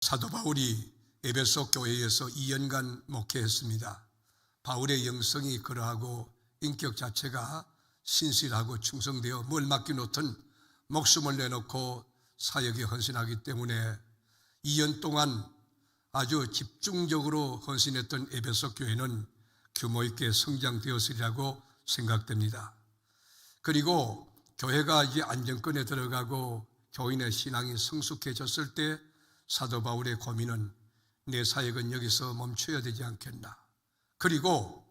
사도 바울이 에베소 교회에서 2년간 목회했습니다. 바울의 영성이 그러하고 인격 자체가 신실하고 충성되어 뭘 맡겨놓든 목숨을 내놓고 사역에 헌신하기 때문에 2년 동안 아주 집중적으로 헌신했던 에베소 교회는 규모 있게 성장되었으리라고 생각됩니다. 그리고 교회가 이제 안정권에 들어가고 교인의 신앙이 성숙해졌을 때 사도 바울의 고민은 내 사역은 여기서 멈춰야 되지 않겠나. 그리고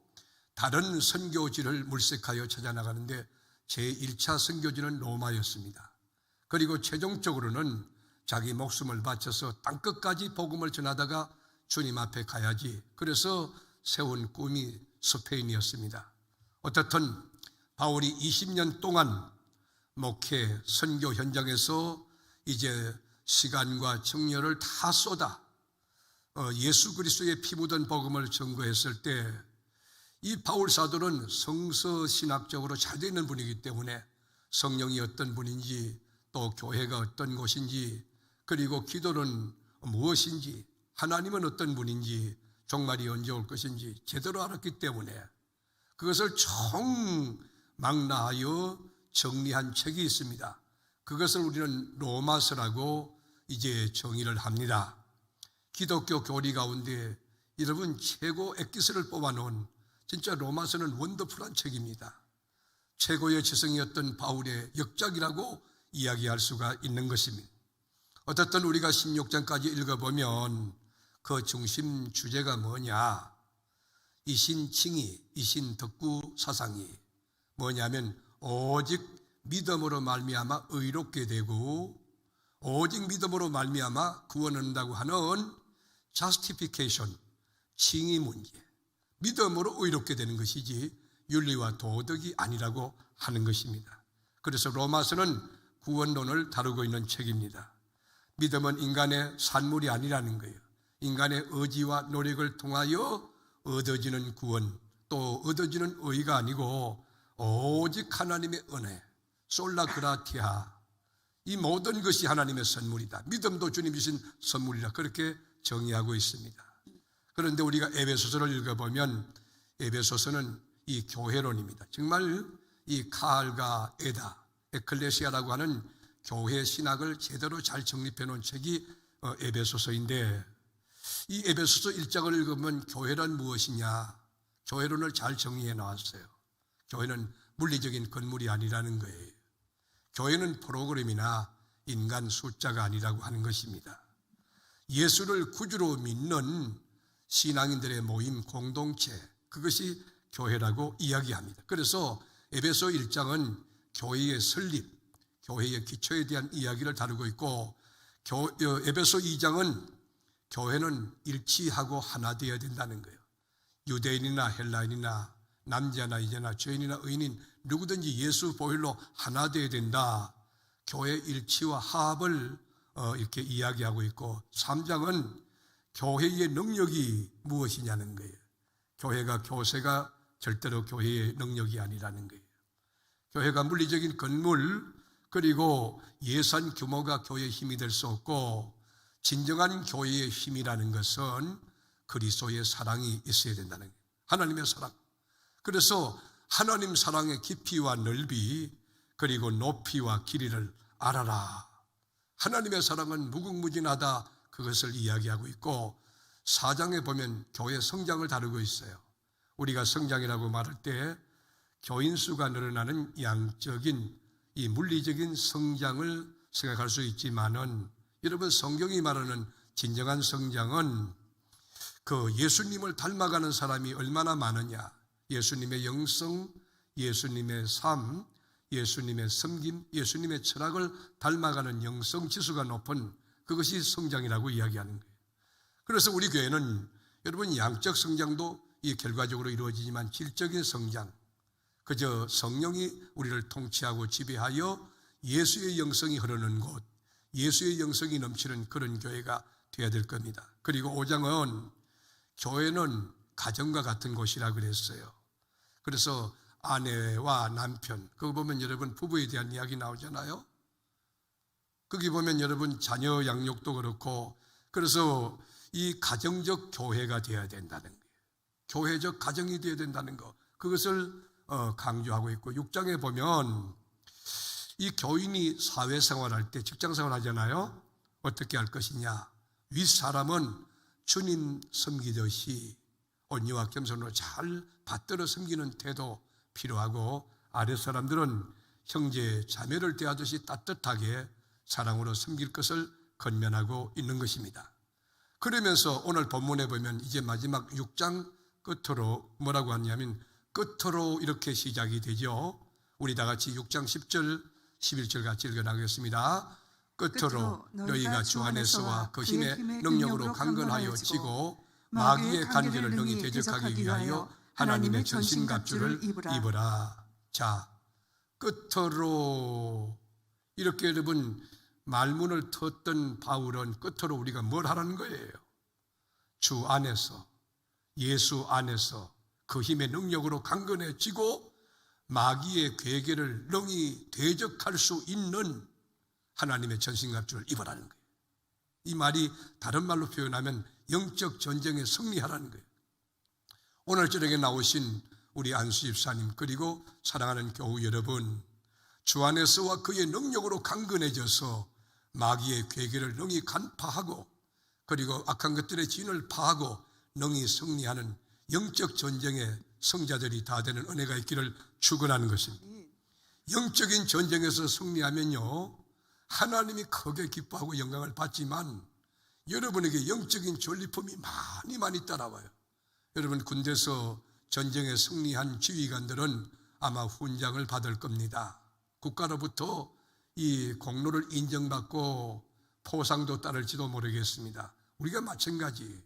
다른 선교지를 물색하여 찾아나가는데 제1차 선교지는 로마였습니다. 그리고 최종적으로는 자기 목숨을 바쳐서 땅끝까지 복음을 전하다가 주님 앞에 가야지. 그래서 세운 꿈이 스페인이었습니다. 어떻든 바울이 20년 동안 목회, 선교 현장에서 이제 시간과 정열을 다 쏟아 예수 그리스도의 피 묻은 복음을 전거했을 때 이 바울 사도는 성서신학적으로 잘 되는 분이기 때문에 성령이 어떤 분인지 또 교회가 어떤 곳인지 그리고 기도는 무엇인지 하나님은 어떤 분인지 종말이 언제 올 것인지 제대로 알았기 때문에 그것을 총망라하여 정리한 책이 있습니다. 그것을 우리는 로마서라고 이제 정의를 합니다. 기독교 교리 가운데 여러분 최고 엑기스를 뽑아놓은 진짜 로마서는 원더풀한 책입니다. 최고의 지성이었던 바울의 역작이라고 이야기할 수가 있는 것입니다. 어떻든 우리가 16장까지 읽어보면 그 중심 주제가 뭐냐, 이신칭의, 이신덕구 사상이 뭐냐면 오직 믿음으로 말미암아 의롭게 되고 오직 믿음으로 말미암아 구원한다고 하는 justification, 칭의 문제, 믿음으로 의롭게 되는 것이지 윤리와 도덕이 아니라고 하는 것입니다. 그래서 로마서는 구원론을 다루고 있는 책입니다. 믿음은 인간의 산물이 아니라는 거예요. 인간의 의지와 노력을 통하여 얻어지는 구원, 또 얻어지는 의가 아니고 오직 하나님의 은혜, 솔라그라티아, 이 모든 것이 하나님의 선물이다. 믿음도 주님 주신 선물이라 그렇게 정의하고 있습니다. 그런데 우리가 에베소서를 읽어보면 에베소서는 이 교회론입니다. 정말 이 카알과 에다, 에클레시아라고 하는 교회 신학을 제대로 잘 정립해 놓은 책이 에베소서인데 이 에베소서 1장을 읽으면 교회란 무엇이냐, 교회론을 잘 정의해 나왔어요. 교회는 물리적인 건물이 아니라는 거예요. 교회는 프로그램이나 인간 숫자가 아니라고 하는 것입니다. 예수를 구주로 믿는 신앙인들의 모임 공동체, 그것이 교회라고 이야기합니다. 그래서 에베소 1장은 교회의 설립, 교회의 기초에 대한 이야기를 다루고 있고 에베소 2장은 교회는 일치하고 하나 되어야 된다는 거예요. 유대인이나 헬라인이나 남자나 여자나 죄인이나 의인인 누구든지 예수 보혈로 하나 되어야 된다. 교회 일치와 화합을 이렇게 이야기하고 있고 3장은 교회의 능력이 무엇이냐는 거예요. 교회가 교세가 절대로 교회의 능력이 아니라는 거예요. 교회가 물리적인 건물 그리고 예산 규모가 교회의 힘이 될 수 없고 진정한 교회의 힘이라는 것은 그리스도의 사랑이 있어야 된다는 거예요. 하나님의 사랑. 그래서 하나님 사랑의 깊이와 넓이 그리고 높이와 길이를 알아라. 하나님의 사랑은 무궁무진하다. 그것을 이야기하고 있고 4장에 보면 교회 성장을 다루고 있어요. 우리가 성장이라고 말할 때 교인 수가 늘어나는 양적인 이 물리적인 성장을 생각할 수 있지만은 여러분 성경이 말하는 진정한 성장은 그 예수님을 닮아가는 사람이 얼마나 많으냐, 예수님의 영성, 예수님의 삶, 예수님의 섬김, 예수님의 철학을 닮아가는 영성 지수가 높은 그것이 성장이라고 이야기하는 거예요. 그래서 우리 교회는 여러분 양적 성장도 이 결과적으로 이루어지지만 질적인 성장, 그저 성령이 우리를 통치하고 지배하여 예수의 영성이 흐르는 곳, 예수의 영성이 넘치는 그런 교회가 되어야 될 겁니다. 그리고 5장은 교회는 가정과 같은 곳이라 그랬어요. 그래서 아내와 남편, 그거 보면 여러분 부부에 대한 이야기 나오잖아요. 거기 보면 여러분 자녀 양육도 그렇고 그래서 이 가정적 교회가 되어야 된다는 거예요. 교회적 가정이 되어야 된다는 거, 그것을 강조하고 있고, 6장에 보면 이 교인이 사회생활할 때, 직장생활 하잖아요. 어떻게 할 것이냐. 윗사람은 주님 섬기듯이 온유와 겸손으로 잘 받들어 섬기는 태도 필요하고, 아랫사람들은 형제 자매를 대하듯이 따뜻하게 사랑으로 섬길 것을 권면하고 있는 것입니다. 그러면서 오늘 본문에 보면 이제 마지막 6장 끝으로 뭐라고 하냐면, 끝으로 이렇게 시작이 되죠. 우리 다 같이 6장 10절 11절 같이 읽어나가겠습니다. 끝으로 너희가 주 안에서와 그 힘의 능력으로 강건하여 지고 마귀의 간계를 능히 대적하기 위하여 하나님의 전신갑주를 입으라. 자, 끝으로 이렇게 여러분 말문을 텄던 바울은 끝으로 우리가 뭘 하라는 거예요? 주 안에서, 예수 안에서 그 힘의 능력으로 강건해지고 마귀의 괴계를 능히 대적할 수 있는 하나님의 전신갑주를 입으라는 거예요. 이 말이 다른 말로 표현하면 영적 전쟁에 승리하라는 거예요. 오늘 저녁에 나오신 우리 안수 집사님, 그리고 사랑하는 교우 여러분, 주 안에서와 그의 능력으로 강건해져서 마귀의 괴계를 능히 간파하고, 그리고 악한 것들의 진을 파하고 능히 승리하는 영적 전쟁의 성자들이 다 되는 은혜가 있기를 축원하는 것입니다. 영적인 전쟁에서 승리하면요, 하나님이 크게 기뻐하고 영광을 받지만 여러분에게 영적인 전리품이 많이 따라와요. 여러분 군대에서 전쟁에 승리한 지휘관들은 아마 훈장을 받을 겁니다. 국가로부터 이 공로를 인정받고 포상도 따를지도 모르겠습니다. 우리가 마찬가지,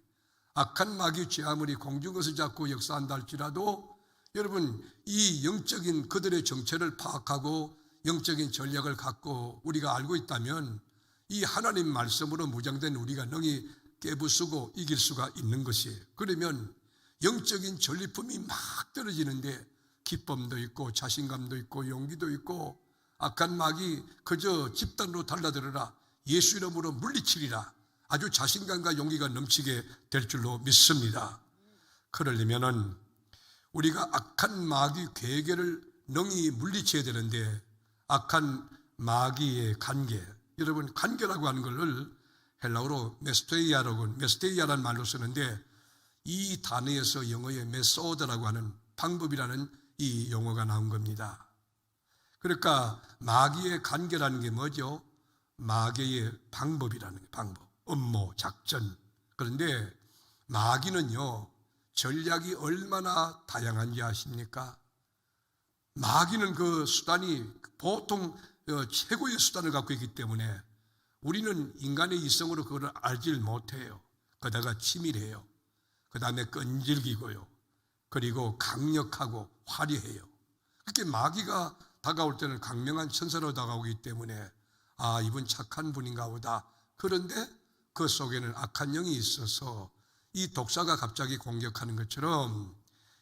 악한 마귀 죄 아무리 공중에서 잡고 역사한다 할지라도 여러분 이 영적인 그들의 정체를 파악하고 영적인 전략을 갖고 우리가 알고 있다면 이 하나님 말씀으로 무장된 우리가 능히 깨부수고 이길 수가 있는 것이에요. 그러면 영적인 전리품이 막 떨어지는데 기쁨도 있고 자신감도 있고 용기도 있고, 악한 마귀 그저 집단으로 달라들어라, 예수 이름으로 물리치리라, 아주 자신감과 용기가 넘치게 될 줄로 믿습니다. 그러려면은 우리가 악한 마귀 괴계를 능히 물리쳐야 되는데, 악한 마귀의 간계, 여러분 간계라고 하는 것을 헬라어로 메스테이아라는 말로 쓰는데, 이 단어에서 영어의 메소드라고 하는 방법이라는 이 용어가 나온 겁니다. 그러니까 마귀의 간계라는 게 뭐죠? 마귀의 방법이라는 게, 방법, 음모, 작전. 그런데 마귀는요, 전략이 얼마나 다양한지 아십니까? 마귀는 그 수단이 보통 최고의 수단을 갖고 있기 때문에 우리는 인간의 이성으로 그걸 알질 못해요. 그러다가 치밀해요. 그 다음에 끈질기고요. 그리고 강력하고 화려해요. 그렇게 마귀가 다가올 때는 강명한 천사로 다가오기 때문에 아, 이분 착한 분인가 보다. 그런데 그 속에는 악한 영이 있어서 이 독사가 갑자기 공격하는 것처럼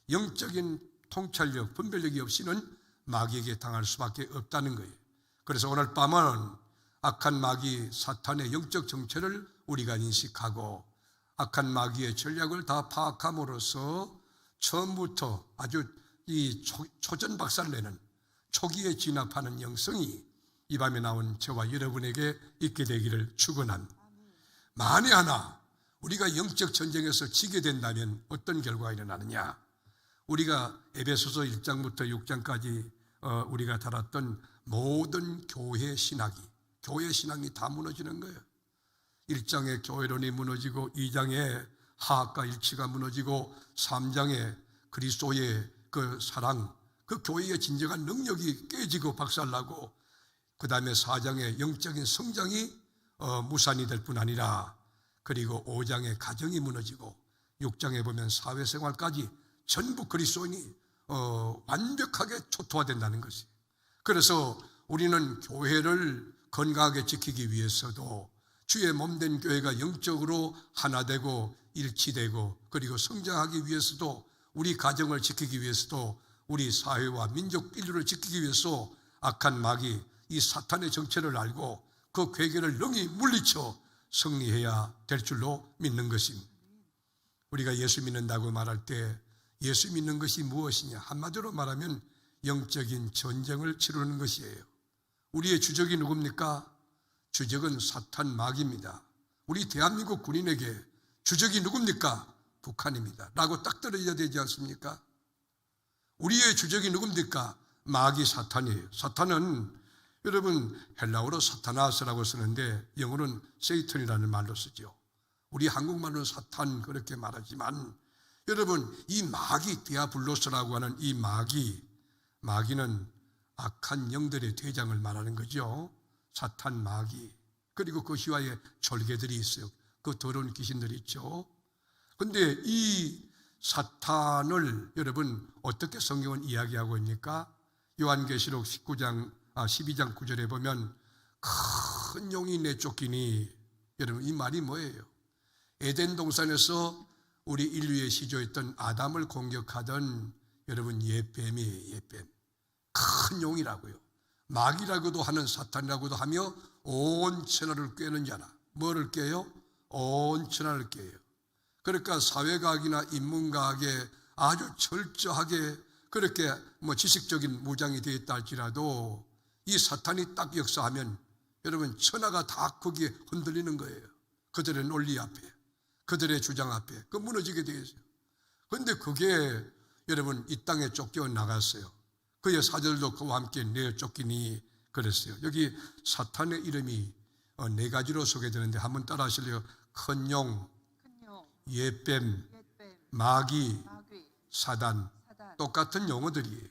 영적인 통찰력, 분별력이 없이는 마귀에게 당할 수밖에 없다는 거예요. 그래서 오늘 밤은 악한 마귀 사탄의 영적 정체를 우리가 인식하고 악한 마귀의 전략을 다 파악함으로써 처음부터 아주 이 초전박살내는, 초기에 진압하는 영성이 이 밤에 나온 저와 여러분에게 있게 되기를 축원합니다. 만에 하나 우리가 영적 전쟁에서 지게 된다면 어떤 결과가 일어나느냐? 우리가 에베소서 1장부터 6장까지 우리가 다뤘던 모든 교회 신학이 다 무너지는 거예요. 1장의 교회론이 무너지고, 2장의 하학과 일치가 무너지고, 3장의 그리스도의 그 사랑, 그 교회의 진정한 능력이 깨지고 박살나고, 그 다음에 4장의 영적인 성장이 무산이 될 뿐 아니라, 그리고 5장의 가정이 무너지고, 6장에 보면 사회생활까지 전부 그리스도인이 완벽하게 초토화된다는 것이. 그래서 우리는 교회를 건강하게 지키기 위해서도 주의 몸된 교회가 영적으로 하나 되고 일치되고, 그리고 성장하기 위해서도, 우리 가정을 지키기 위해서도, 우리 사회와 민족 인류를 지키기 위해서 악한 마귀 이 사탄의 정체를 알고 그 괴계를 능히 물리쳐 승리해야 될 줄로 믿는 것입니다. 우리가 예수 믿는다고 말할 때 예수 믿는 것이 무엇이냐? 한마디로 말하면 영적인 전쟁을 치르는 것이에요. 우리의 주적이 누굽니까? 주적은 사탄 마귀입니다. 우리 대한민국 군인에게 주적이 누굽니까? 북한입니다. 라고 딱 떨어져야 되지 않습니까? 우리의 주적이 누굽니까? 마귀 사탄이에요. 사탄은 여러분 헬라어로 사타나스라고 쓰는데 영어로는 세이턴이라는 말로 쓰죠. 우리 한국말로는 사탄 그렇게 말하지만 여러분 이 마귀 디아블로스라고 하는 이 마귀는 악한 영들의 대장을 말하는 거죠. 사탄 마귀. 그리고 그 휘하에 졸개들이 있어요. 그 더러운 귀신들이 있죠. 그런데 이 사탄을 여러분 어떻게 성경은 이야기하고 있습니까? 요한계시록 12장 9절에 보면 큰 용이 내쫓기니, 여러분 이 말이 뭐예요? 에덴 동산에서 우리 인류의 시조였던 아담을 공격하던 여러분 옛뱀이에요. 옛뱀. 큰 용이라고요. 마귀라고도 하는 사탄이라고도 하며 온 천하를 꿰는 자라. 뭐를 꿰요? 온 천하를 꿰요. 그러니까 사회과학이나 인문과학에 아주 철저하게 그렇게 지식적인 무장이 되어 있다 할지라도 이 사탄이 딱 역사하면 여러분 천하가 다 거기에 흔들리는 거예요. 그들의 논리 앞에, 그들의 주장 앞에 그 무너지게 되어 있어요. 그런데 그게 여러분 이 땅에 쫓겨 나갔어요. 그의 사절도 그와 함께 내쫓기니 그랬어요. 여기 사탄의 이름이 4가지로 소개되는데 한번 따라 하실래요? 큰 용, 옛뱀, 마귀, 사단. 똑같은 용어들이에요.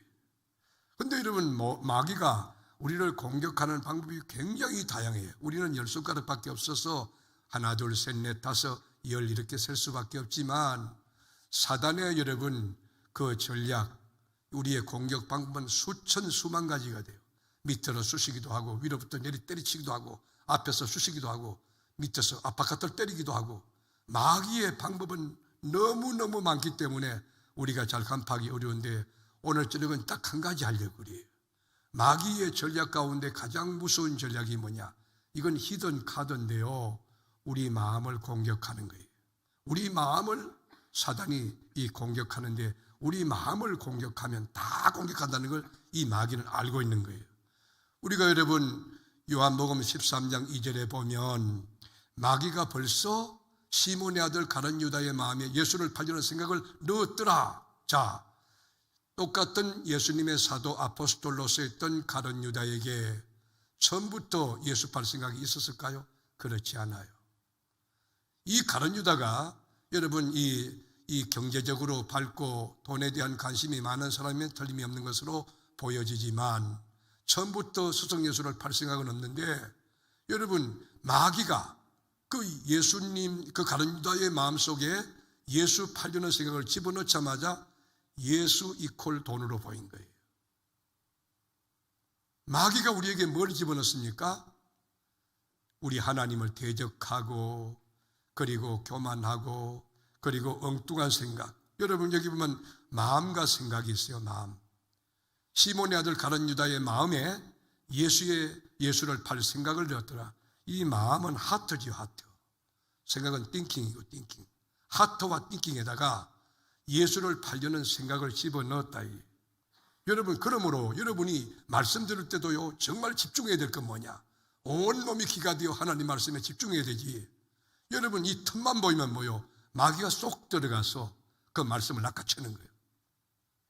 그런데 여러분 마귀가 우리를 공격하는 방법이 굉장히 다양해요. 우리는 10손가락밖에 없어서 하나, 둘, 셋, 넷, 다섯, 열 이렇게 셀 수밖에 없지만 사단의 여러분 그 전략, 우리의 공격 방법은 수천 수만 가지가 돼요. 밑으로 쑤시기도 하고 위로부터 내리 때리치기도 하고 앞에서 쑤시기도 하고 밑에서 바깥을 때리기도 하고 마귀의 방법은 너무너무 많기 때문에 우리가 잘 간파하기 어려운데 오늘 저녁은 딱 한 가지 하려고 그래요. 마귀의 전략 가운데 가장 무서운 전략이 뭐냐? 이건 히든 카드인데요. 우리 마음을 공격하는 거예요. 우리 마음을 사단이 공격하는데 우리 마음을 공격하면 다 공격한다는 걸 이 마귀는 알고 있는 거예요. 우리가 여러분 요한복음 13장 2절에 보면 마귀가 벌써 시몬의 아들 가룟 유다의 마음에 예수를 팔려는 생각을 넣었더라. 자, 똑같은 예수님의 사도 아포스톨로서 했던 가룟 유다에게 처음부터 예수 팔 생각이 있었을까요? 그렇지 않아요. 이 가룟 유다가 여러분 이 경제적으로 밝고 돈에 대한 관심이 많은 사람이면 틀림이 없는 것으로 보여지지만 처음부터 수성 예수를 팔 생각은 없는데 여러분 마귀가 그 예수님 그 가룟 유다의 마음속에 예수 팔려는 생각을 집어넣자마자 예수 이퀄 돈으로 보인 거예요. 마귀가 우리에게 뭘 집어넣습니까? 우리 하나님을 대적하고 그리고 교만하고 그리고 엉뚱한 생각. 여러분 여기 보면 마음과 생각이 있어요. 마음. 시몬의 아들 가룟 유다의 마음에 예수를 팔 생각을 넣었더라. 이 마음은 하트죠. 하트. 생각은 띵킹이고 띵킹. 하트와 띵킹에다가 예수를 팔려는 생각을 집어넣었다. 여러분 그러므로 여러분이 말씀 들을 때도요 정말 집중해야 될 건 뭐냐? 온몸이 기가 되어 하나님 말씀에 집중해야 되지. 여러분 이 틈만 보이면 뭐요? 마귀가 쏙 들어가서 그 말씀을 낚아채는 거예요.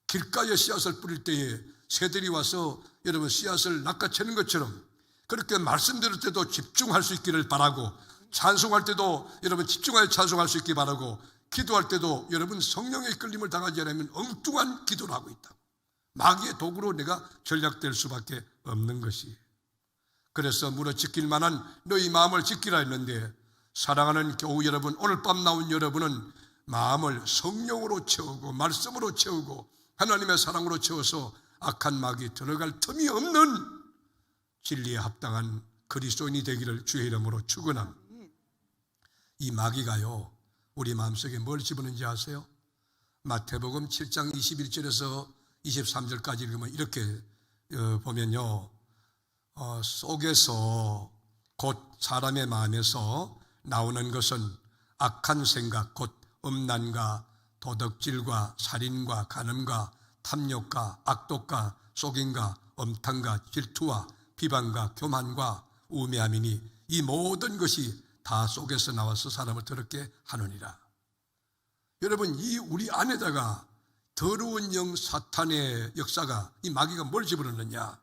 길가에 씨앗을 뿌릴 때에 새들이 와서 여러분 씨앗을 낚아채는 것처럼 그렇게 말씀 들을 때도 집중할 수 있기를 바라고 찬송할 때도 여러분 집중하여 찬송할 수 있기 바라고 기도할 때도 여러분 성령의 끌림을 당하지 않으면 엉뚱한 기도를 하고 있다고. 마귀의 도구로 내가 전략될 수밖에 없는 것이. 그래서 물어 지킬 만한 너희 마음을 지키라 했는데 사랑하는 교우 여러분, 오늘 밤 나온 여러분은 마음을 성령으로 채우고 말씀으로 채우고 하나님의 사랑으로 채워서 악한 마귀 들어갈 틈이 없는 진리에 합당한 그리스도인이 되기를 주의 이름으로 축원합니다. 이 마귀가요 우리 마음속에 뭘 집어넣는지 아세요? 마태복음 7장 21절에서 23절까지 읽으면 이렇게 보면요 속에서 곧 사람의 마음에서 나오는 것은 악한 생각, 곧 음란과 도덕질과 살인과 간음과 탐욕과 악독과 속임과 엄탕과 질투와 비방과 교만과 우매함이니 이 모든 것이 다 속에서 나와서 사람을 더럽게 하느니라. 여러분, 이 우리 안에다가 더러운 영 사탄의 역사가, 이 마귀가 뭘 집어넣느냐?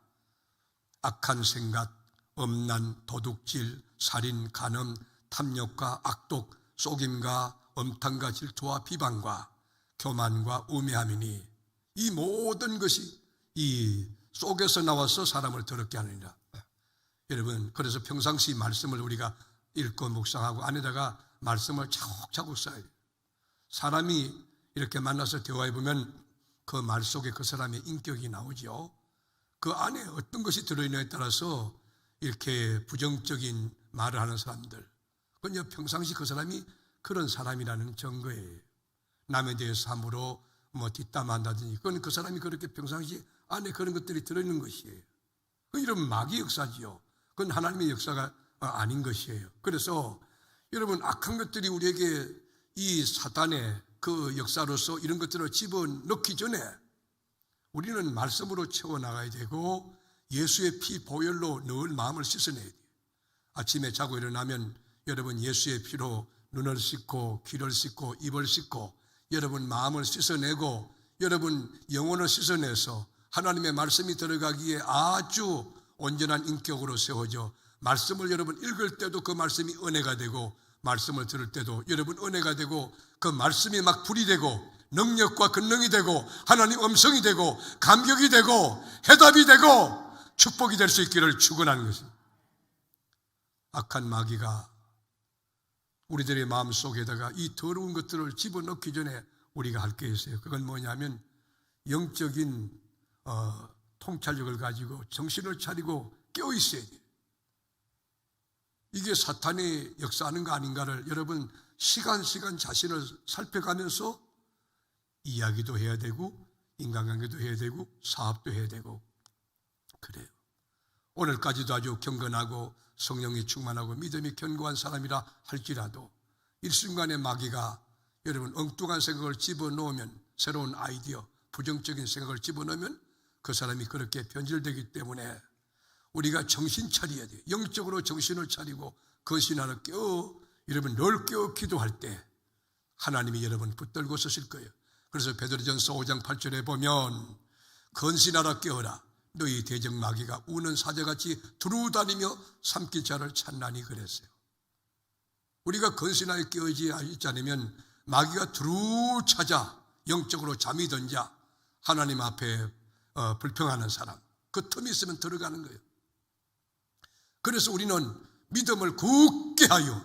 악한 생각, 음란, 도둑질, 살인, 간음, 탐욕과 악독, 속임과 엄탕과 질투와 비방과 교만과 우매함이니 이 모든 것이 이 속에서 나와서 사람을 더럽게 하느니라. 여러분, 그래서 평상시 말씀을 우리가 읽고 묵상하고 안에다가 말씀을 차곡차곡 써야 돼요. 사람이 이렇게 만나서 대화해 보면 그 말 속에 그 사람의 인격이 나오죠. 그 안에 어떤 것이 들어있느냐에 따라서 이렇게 부정적인 말을 하는 사람들, 그건 평상시 그 사람이 그런 사람이라는 증거예요. 남에 대해서 함부로 뒷담한다든지, 그건 그 사람이 그렇게 평상시 안에 그런 것들이 들어있는 것이에요. 그 이런 마귀 역사지요. 그건 하나님의 역사가 아닌 것이에요. 그래서 여러분, 악한 것들이 우리에게 이 사단의 그 역사로서 이런 것들을 집어넣기 전에 우리는 말씀으로 채워나가야 되고 예수의 피 보혈로 늘 마음을 씻어내야 돼요. 아침에 자고 일어나면 여러분, 예수의 피로 눈을 씻고 귀를 씻고 입을 씻고 여러분 마음을 씻어내고 여러분 영혼을 씻어내서 하나님의 말씀이 들어가기에 아주 온전한 인격으로 세워져 말씀을 여러분 읽을 때도 그 말씀이 은혜가 되고 말씀을 들을 때도 여러분 은혜가 되고 그 말씀이 막 불이 되고 능력과 권능이 되고 하나님 음성이 되고 감격이 되고 해답이 되고 축복이 될 수 있기를 축원하는 것입니다. 악한 마귀가 우리들의 마음속에다가 이 더러운 것들을 집어넣기 전에 우리가 할 게 있어요. 그건 뭐냐면 영적인 통찰력을 가지고 정신을 차리고 깨어 있어야 돼요. 이게 사탄이 역사하는 거 아닌가를 여러분 시간 자신을 살펴가면서 이야기도 해야 되고 인간관계도 해야 되고 사업도 해야 되고 그래요. 오늘까지도 아주 경건하고 성령이 충만하고 믿음이 견고한 사람이라 할지라도 일순간에 마귀가 여러분 엉뚱한 생각을 집어넣으면 새로운 아이디어, 부정적인 생각을 집어넣으면 그 사람이 그렇게 변질되기 때문에 우리가 정신 차려야 돼요. 영적으로 정신을 차리고 거신하러 여러분 늘 깨어 기도할 때 하나님이 여러분 붙들고 서실 거예요. 그래서 베드로전서 5장 8절에 보면 건신하라 깨어라 너희 대적 마귀가 우는 사자같이 두루다니며 삼킨 자를 찾나니 그랬어요. 우리가 건신하여 깨어지 않으면 마귀가 두루 찾아 영적으로 잠이 든 자 하나님 앞에 불평하는 사람 그 틈이 있으면 들어가는 거예요. 그래서 우리는 믿음을 굳게 하여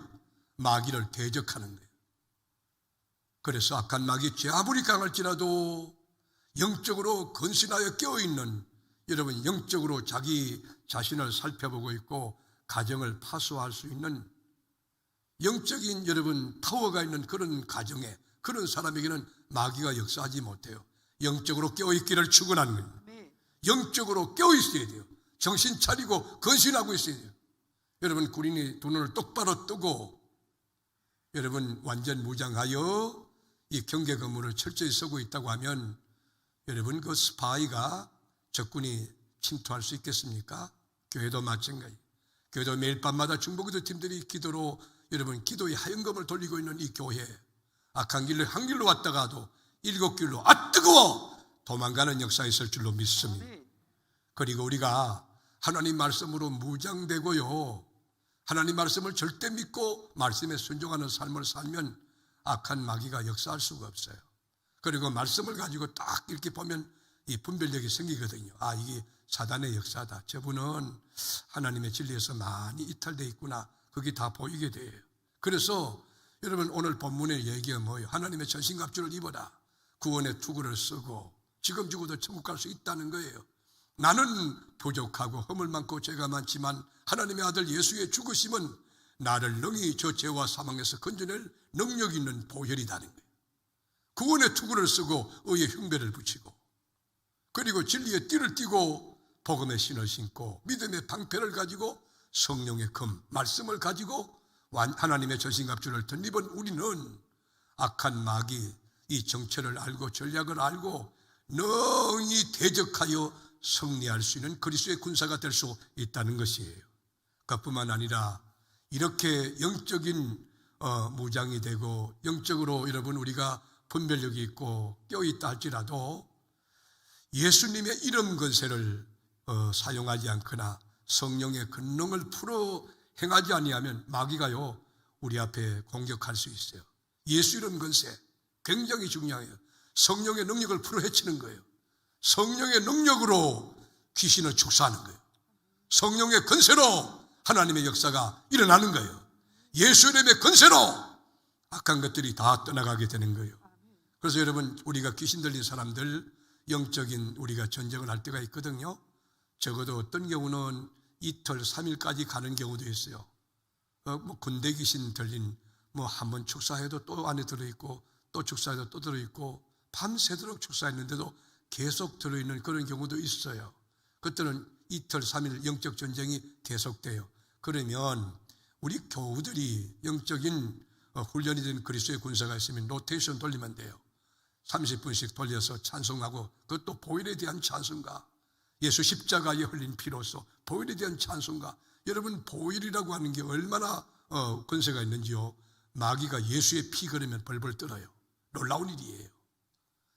마귀를 대적하는 거예요. 그래서 악한 마귀 죄 아무리 강할지라도 영적으로 건신하여 깨어있는 여러분 영적으로 자기 자신을 살펴보고 있고 가정을 파수할 수 있는 영적인 여러분 타워가 있는 그런 가정에 그런 사람에게는 마귀가 역사하지 못해요. 영적으로 깨어있기를 축원하는 거예요. 영적으로 깨어있어야 돼요. 정신 차리고 건신하고 있어야 돼요. 여러분 군인이 두 눈을 똑바로 뜨고 여러분 완전 무장하여 이 경계 근무를 철저히 쓰고 있다고 하면 여러분 그 스파이가 적군이 침투할 수 있겠습니까? 교회도 마찬가지. 교회도 매일 밤마다 중보기도 팀들이 기도로 여러분 기도의 하연금을 돌리고 있는 이 교회 악한 길로 한 길로 왔다가도 7길로 뜨거워 도망가는 역사 있을 줄로 믿습니다. 그리고 우리가 하나님 말씀으로 무장되고요 하나님 말씀을 절대 믿고 말씀에 순종하는 삶을 살면 악한 마귀가 역사할 수가 없어요. 그리고 말씀을 가지고 딱 이렇게 보면 이 분별력이 생기거든요. 아, 이게 사단의 역사다. 저분은 하나님의 진리에서 많이 이탈되어 있구나. 그게 다 보이게 돼요. 그래서 여러분 오늘 본문의 얘기가 뭐예요? 하나님의 전신갑주를 입어라. 구원의 투구를 쓰고 지금 죽어도 천국 갈 수 있다는 거예요. 나는 부족하고 허물 많고 죄가 많지만 하나님의 아들 예수의 죽으심은 나를 능히 저 죄와 사망에서 건져낼 능력 있는 보혈이라는 거예요. 구원의 투구를 쓰고 의의 흉배를 붙이고 그리고 진리의 띠를 띠고 복음의 신을 신고 믿음의 방패를 가지고 성령의 금 말씀을 가지고 하나님의 전신갑주를 덧입은 우리는 악한 마귀 이 정체를 알고 전략을 알고 능히 대적하여 승리할 수 있는 그리스도의 군사가 될 수 있다는 것이에요. 그뿐만 아니라 이렇게 영적인 무장이 되고 영적으로 여러분 우리가 분별력이 있고 껴있다 할지라도 예수님의 이름 건세를 사용하지 않거나 성령의 권능을 풀어 행하지 아니하면 마귀가요 우리 앞에 공격할 수 있어요. 예수 이름 건세 굉장히 중요해요. 성령의 능력을 풀어 헤치는 거예요. 성령의 능력으로 귀신을 축사하는 거예요. 성령의 건세로 하나님의 역사가 일어나는 거예요. 예수 이름의 건세로 악한 것들이 다 떠나가게 되는 거예요. 그래서 여러분 우리가 귀신 들린 사람들 영적인 우리가 전쟁을 할 때가 있거든요. 적어도 어떤 경우는 이틀 3일까지 가는 경우도 있어요. 군대 귀신 들린 한 번 축사해도 또 안에 들어있고 또 축사해도 또 들어있고 밤새도록 축사했는데도 계속 들어있는 그런 경우도 있어요. 그때는 이틀 3일 영적 전쟁이 계속돼요. 그러면 우리 교우들이 영적인 훈련이 된 그리스도의 군사가 있으면 로테이션 돌리면 돼요. 30분씩 돌려서 찬송하고 그것도 보혈에 대한 찬송가, 예수 십자가에 흘린 피로서 보혈에 대한 찬송가. 여러분 보혈이라고 하는 게 얼마나 권세가 있는지요. 마귀가 예수의 피 걸으면 벌벌 떨어요. 놀라운 일이에요.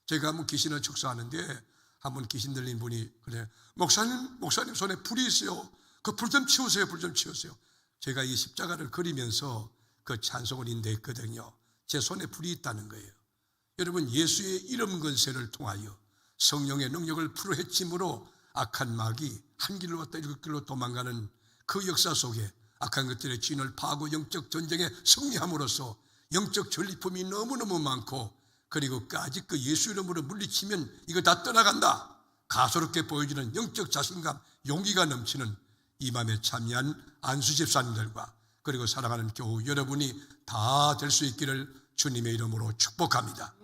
제가 한번 귀신을 축사하는데 한번 귀신 들린 분이 그래 목사님 손에 불이 있어요. 그 불 좀 치우세요. 불 좀 치우세요. 제가 이 십자가를 그리면서 그 찬송을 인도했거든요. 제 손에 불이 있다는 거예요. 여러분 예수의 이름 건세를 통하여 성령의 능력을 풀어헤침으로 악한 마귀 한 길로 왔다 일곱 길로 도망가는 그 역사 속에 악한 것들의 진을 파하고 영적 전쟁에 승리함으로써 영적 전리품이 너무너무 많고 그리고까지 그 예수 이름으로 물리치면 이거 다 떠나간다. 가소롭게 보여지는 영적 자신감, 용기가 넘치는 이 밤에 참여한 안수 집사님들과 그리고 사랑하는 교우 여러분이 다 될 수 있기를 주님의 이름으로 축복합니다.